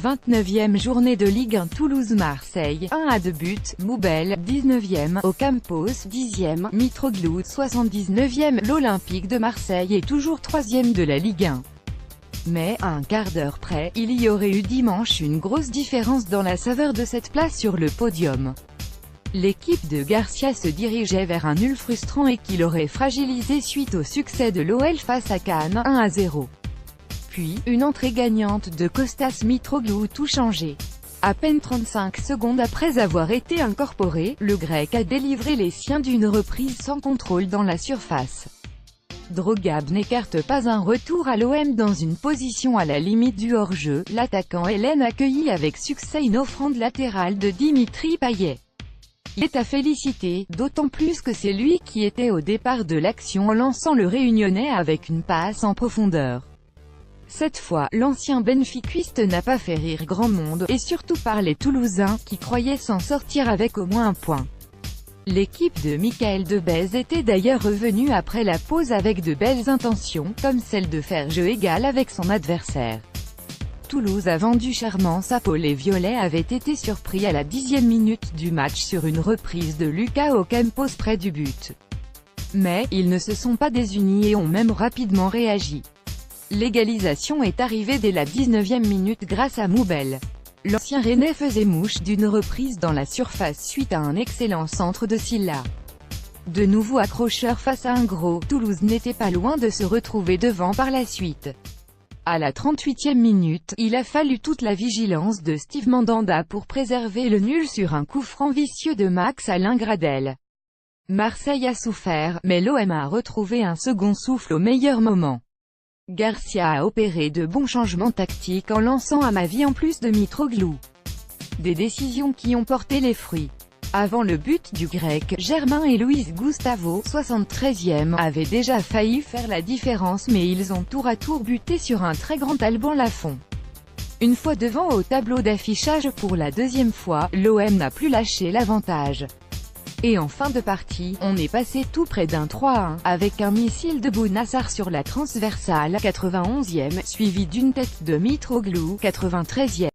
29e journée de Ligue 1. Toulouse-Marseille, 1-2 buts, Moubel, 19e, Ocampos, 10e, Mitroglou, 79e. L'Olympique de Marseille est toujours 3e de la Ligue 1. Mais, à un quart d'heure près, il y aurait eu dimanche une grosse différence dans la saveur de cette place sur le podium. L'équipe de Garcia se dirigeait vers un nul frustrant et qui l'aurait fragilisé suite au succès de l'OL face à Cannes, 1-0. Puis, une entrée gagnante de Kostas Mitroglou tout changé. À peine 35 secondes après avoir été incorporé, le Grec a délivré les siens d'une reprise sans contrôle dans la surface. Drogab n'écarte pas un retour à l'OM dans une position à la limite du hors-jeu. L'attaquant hellène accueillit avec succès une offrande latérale de Dimitri Payet. Il est à féliciter, d'autant plus que c'est lui qui était au départ de l'action en lançant le Réunionnais avec une passe en profondeur. Cette fois, l'ancien benfiquiste n'a pas fait rire grand monde, et surtout par les Toulousains, qui croyaient s'en sortir avec au moins un point. L'équipe de Michael Debèze était d'ailleurs revenue après la pause avec de belles intentions, comme celle de faire jeu égal avec son adversaire. Toulouse a vendu chèrement sa peau. Les Violets avaient été surpris à la 10e minute du match sur une reprise de Lucas Ocampos près du but. Mais, ils ne se sont pas désunis et ont même rapidement réagi. L'égalisation est arrivée dès la 19e minute grâce à Moubel. L'ancien Rennais faisait mouche d'une reprise dans la surface suite à un excellent centre de Sylla. De nouveau accrocheur face à un gros, Toulouse n'était pas loin de se retrouver devant par la suite. À la 38e minute, il a fallu toute la vigilance de Steve Mandanda pour préserver le nul sur un coup franc vicieux de Max Alain Gradel. Marseille a souffert, mais l'OM a retrouvé un second souffle au meilleur moment. Garcia a opéré de bons changements tactiques en lançant Amavi en plus de Mitroglou. Des décisions qui ont porté les fruits. Avant le but du Grec, Germain et Luis Gustavo, 73e, avaient déjà failli faire la différence mais ils ont tour à tour buté sur un très grand Alban Lafont. Une fois devant au tableau d'affichage pour la deuxième fois, l'OM n'a plus lâché l'avantage. Et en fin de partie, on est passé tout près d'un 3-1, avec un missile de Bounassar sur la transversale, 91e, suivi d'une tête de Mitroglou, 93e.